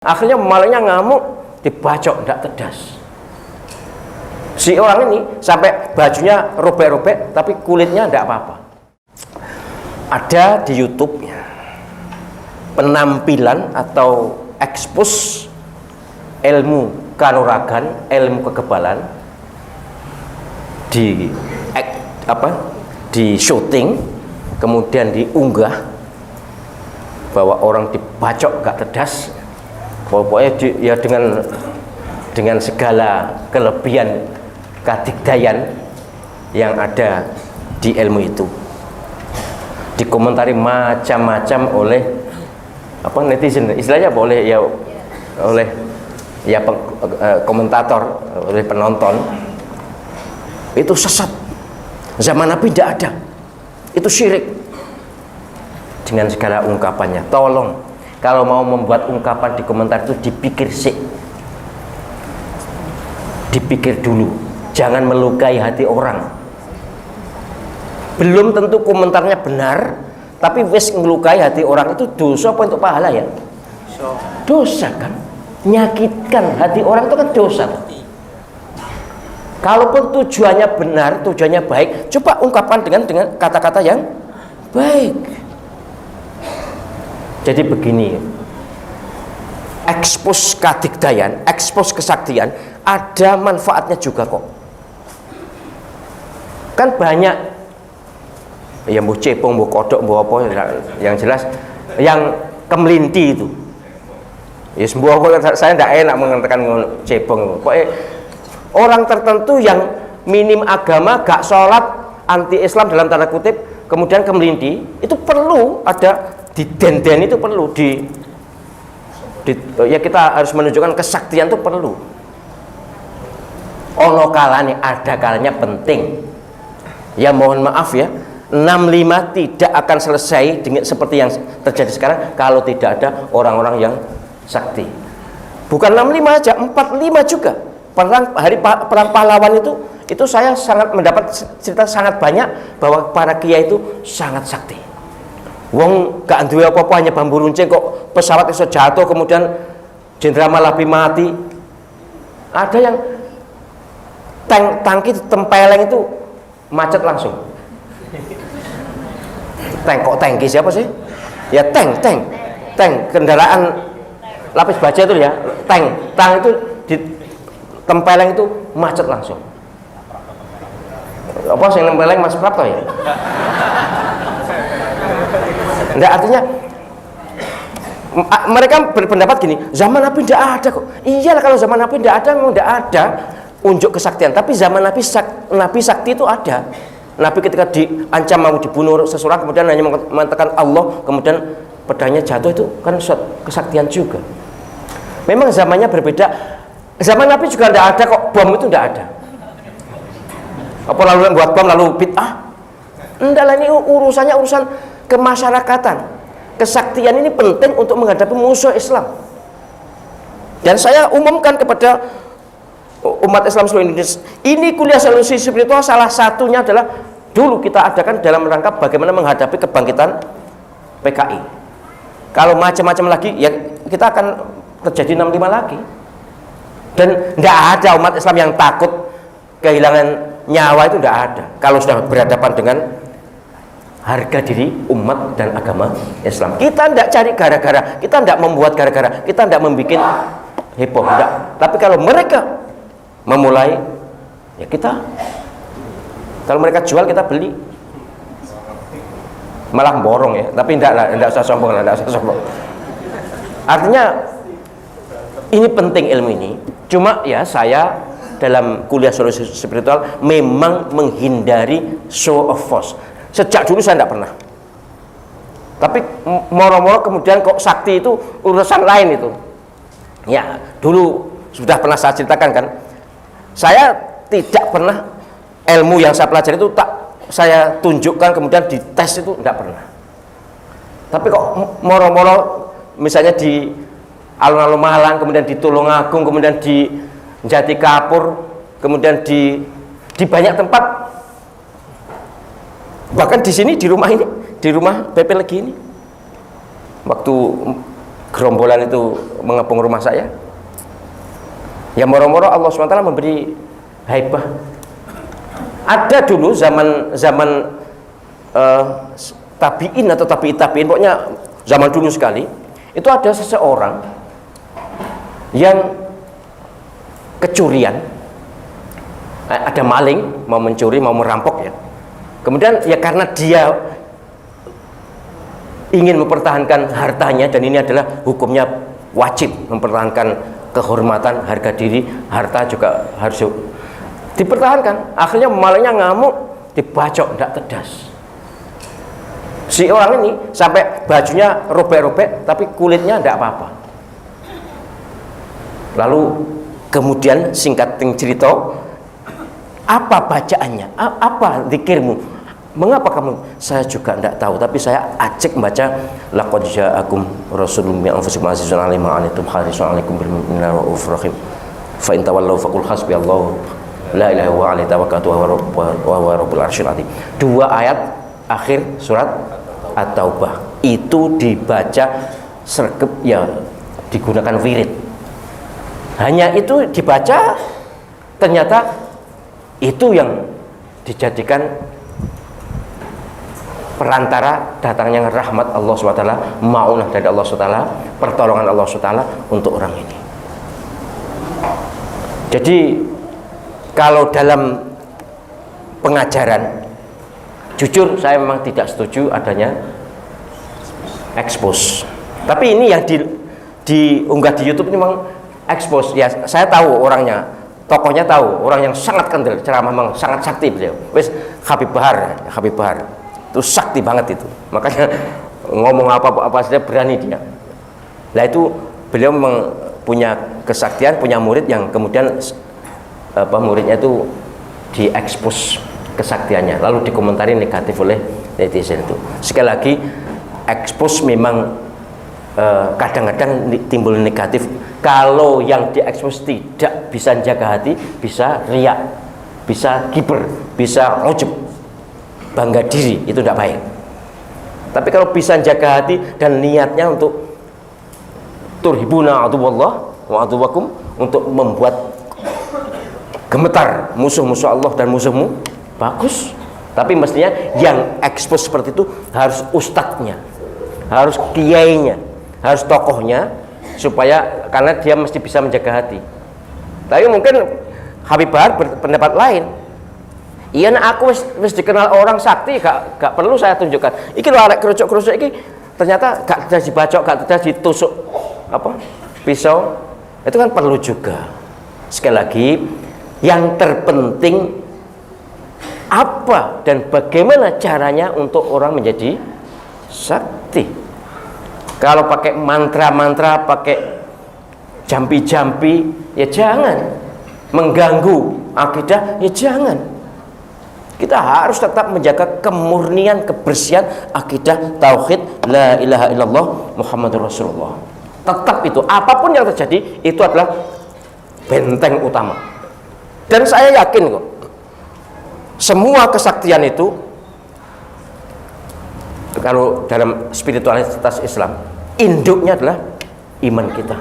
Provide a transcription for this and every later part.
Akhirnya malingnya ngamuk, dibacok, tidak tedas. Si orang ini sampai bajunya robek-robek, tapi kulitnya tidak apa-apa. Ada di YouTube-nya penampilan atau ekspos ilmu kanuragan, ilmu kekebalan di syuting, kemudian diunggah bahwa orang dibacok gak tedas. Pokoknya ya dengan segala kelebihan kadigdayan yang ada di ilmu itu, dikomentari macam-macam oleh netizen, istilahnya boleh ya, oleh ya komentator, oleh penonton. Itu sesat, zaman Nabi tidak ada, itu syirik. Dengan segala ungkapannya, tolong kalau mau membuat ungkapan di komentar itu dipikir sih, dipikir dulu, jangan melukai hati orang. Belum tentu komentarnya benar, tapi wis ngelukai hati orang itu dosa apa untuk pahala ya? Dosa kan, menyakitkan hati orang itu kan dosa. Kalaupun tujuannya benar, tujuannya baik, coba ungkapan dengan kata-kata yang baik. Jadi begini, ekspos kadigdayan, ekspos kesaktian, ada manfaatnya juga kok. Kan banyak, ya mau cepong, mau kodok, mau apa, yang jelas, yang kemelinti itu. Ya semua saya tidak enak mengatakan cepong. Pokoknya orang tertentu yang minim agama, gak sholat, anti Islam dalam tanda kutip, kemudian kemelinti, itu perlu ada didenden, itu perlu ya kita harus menunjukkan kesaktian itu perlu. Ono kalanya, ada kalanya penting. Ya mohon maaf ya, 65 tidak akan selesai dengan seperti yang terjadi sekarang kalau tidak ada orang-orang yang sakti. Bukan 65 aja, 45 juga. Perang pahlawan itu saya sangat mendapat cerita sangat banyak bahwa para kiai itu sangat sakti. Wong gak duwe apa-apa, hanya bambu runcing kok pesawat iso jatuh, kemudian Jenderal Malabi mati. Ada yang tangki tempeleng itu macet langsung. Kok tangki siapa sih? Ya tank kendaraan lapis baja itu ya, tank itu di tempeleng itu macet langsung. Apa sih tempeleng Mas Prapto ya? Enggak, artinya mereka berpendapat gini, zaman Nabi tidak ada kok. Iyalah, kalau zaman Nabi tidak ada, memang tidak ada unjuk kesaktian. Tapi zaman Nabi sakti itu ada. Nabi ketika diancam mau dibunuh seseorang, kemudian hanya mengatakan Allah, kemudian pedangnya jatuh, itu kan kesaktian juga. Memang zamannya berbeda. Zaman Nabi juga tidak ada kok, bom itu tidak ada. Apa lalu buat bom lalu bid'ah? Enggak lah, ini urusannya urusan kemasyarakatan. Kesaktian ini penting untuk menghadapi musuh Islam. Dan saya umumkan kepada umat Islam seluruh Indonesia, ini kuliah solusi spiritual salah satunya adalah dulu kita adakan dalam rangka bagaimana menghadapi kebangkitan PKI. Kalau macam-macam lagi ya kita akan terjadi 65 lagi. Dan tidak ada umat Islam yang takut kehilangan nyawa, itu tidak ada kalau sudah berhadapan dengan harga diri umat dan agama Islam. Kita tidak cari gara-gara, kita tidak membuat gara-gara, kita tidak membuat heboh, tidak. Tapi kalau mereka memulai, ya kita, kalau mereka jual kita beli, malah borong ya. Tapi tidak usah sombong, tidak usah sombong. Artinya ini penting ilmu ini. Cuma ya saya dalam kuliah solusi spiritual memang menghindari show of force. Sejak dulu saya tidak pernah. Tapi moro-moro kemudian kok sakti itu urusan lain itu. Ya, dulu sudah pernah saya ceritakan kan. Saya tidak pernah ilmu yang saya pelajari itu tak saya tunjukkan kemudian dites, itu tidak pernah. Tapi kok moro-moro misalnya di alun-alun Malang, kemudian di Tulungagung, kemudian di Jati Kapur, kemudian di banyak tempat. Bahkan di sini, di rumah ini, di rumah BP Legi ini, waktu gerombolan itu mengepung rumah saya. Ya moro-moro Allah SWT memberi haibah. Ada dulu zaman tabiin atau tabiin, pokoknya zaman dulu sekali, itu ada seseorang yang kecurian, ada maling mau mencuri, mau merampok ya. Kemudian ya karena dia ingin mempertahankan hartanya, dan ini adalah hukumnya wajib mempertahankan kehormatan, harga diri, harta juga harus dipertahankan. Akhirnya malingnya ngamuk, dibacok, tidak tedas. Si orang ini sampai bajunya robek-robek, tapi kulitnya tidak apa-apa. Lalu kemudian singkat cerita, apa bacaannya, apa zikirmu? Mengapa kamu? Saya juga tidak tahu, tapi saya ajak membaca laqad ja'akum rasulun min anfusikum azizun 'alaihi ma antum harisun 'alaikum bil mu'minina ra'ufur rahim fa in tawallaw faqul hasbiyallahu la ilaha illa huwa tawakkaltu wa huwa rabbul arsyil azim. Dua ayat akhir surat At-Taubah itu dibaca sergap, ya digunakan wirid. Hanya itu dibaca, ternyata itu yang dijadikan perantara datangnya rahmat Allah SWT, ma'unah dari Allah SWT, pertolongan Allah SWT untuk orang ini. Jadi kalau dalam pengajaran, jujur saya memang tidak setuju adanya expose. Tapi ini yang diunggah di YouTube ini memang expose. Ya saya tahu orangnya, tokohnya tahu, orang yang sangat kendel, ceramah memang sangat sakti beliau. Wes Habib Bahar itu sakti banget itu, makanya ngomong apa saja berani dia. Nah itu beliau memang punya kesaktian, punya murid yang kemudian muridnya itu diekspos kesaktiannya, lalu dikomentari negatif oleh netizen itu. Sekali lagi, ekspos memang kadang-kadang timbul negatif. Kalau yang diekspos tidak bisa jaga hati, bisa riak, bisa kiber, bisa ujub, bangga diri, itu tidak baik. Tapi kalau bisa jaga hati dan niatnya untuk turhibuna aduwallah wa aduwakum, untuk membuat gemetar musuh-musuh Allah dan musuhmu, bagus. Tapi mestinya yang ekspos seperti itu harus ustadznya, harus kiainya, harus tokohnya, supaya karena dia mesti bisa menjaga hati. Tapi mungkin Habib Bahar berpendapat lain. Iya, aku wis dikenal orang sakti, gak perlu saya tunjukkan. Iki lho arek kerucuk-kerucuk iki ternyata gak terjadi dibacok, gak terjadi ditusuk pisau. Itu kan perlu juga. Sekali lagi, yang terpenting apa dan bagaimana caranya untuk orang menjadi sakti. Kalau pakai mantra-mantra, pakai jampi-jampi, ya jangan. Mengganggu akidah, ya jangan. Kita harus tetap menjaga kemurnian, kebersihan akidah tauhid la ilaha illallah Muhammadur Rasulullah. Tetap itu, apapun yang terjadi, itu adalah benteng utama. Dan saya yakin kok, semua kesaktian itu, kalau dalam spiritualitas Islam, induknya adalah iman kita.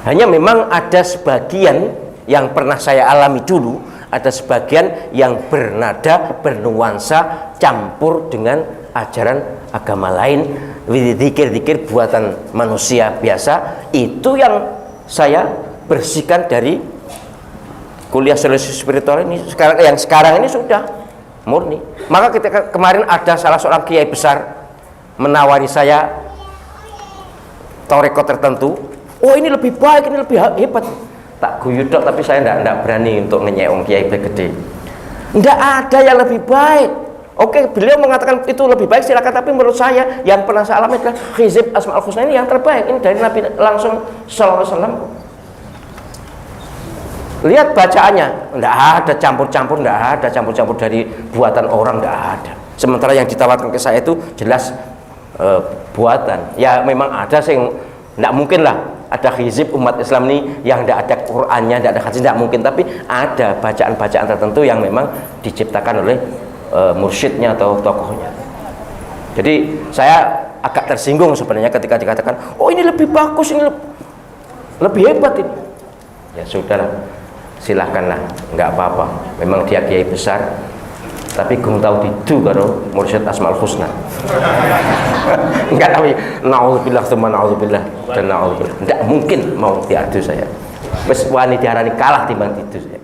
Hanya memang ada sebagian yang pernah saya alami dulu, ada sebagian yang bernada, bernuansa, campur dengan ajaran agama lain, zikir-zikir buatan manusia biasa. Itu yang saya bersihkan dari kuliah solusi spiritual ini. Sekarang ini sudah murni. Maka ketika kemarin ada salah seorang kiai besar menawari saya toreko tertentu, oh ini lebih baik, ini lebih hebat. Tak guyu dok, tapi saya tidak berani untuk ngenyek kiai gede. Tidak ada yang lebih baik. Oke, beliau mengatakan itu lebih baik, silakan. Tapi menurut saya yang pernah saya alami adalah hizib asmaul husna ini yang terbaik. Ini dari Nabi langsung sallallahu alaihi wasallam. Lihat bacaannya, tidak ada campur-campur, tidak ada campur-campur dari buatan orang, tidak ada. Sementara yang ditawarkan ke saya itu jelas buatan. Ya memang ada sih, tidak mungkin lah ada hizib umat Islam ini yang tidak ada Qur'annya, tidak ada hadis, tidak mungkin. Tapi ada bacaan-bacaan tertentu yang memang diciptakan oleh mursyidnya atau tokohnya. Jadi saya agak tersinggung sebenarnya ketika dikatakan, oh ini lebih bagus, ini lebih hebat ini. Ya sudah, silahkanlah, nggak apa-apa. Memang dia kiai besar, tapi gung tahu didu karo mursyid Asmaul Husna. Enggak, tapi naudzubillah tsumma naudzubillah dan naudzubillah. Enggak mungkin mau diadu saya. Wis wani diarani kalah timbang didu saya.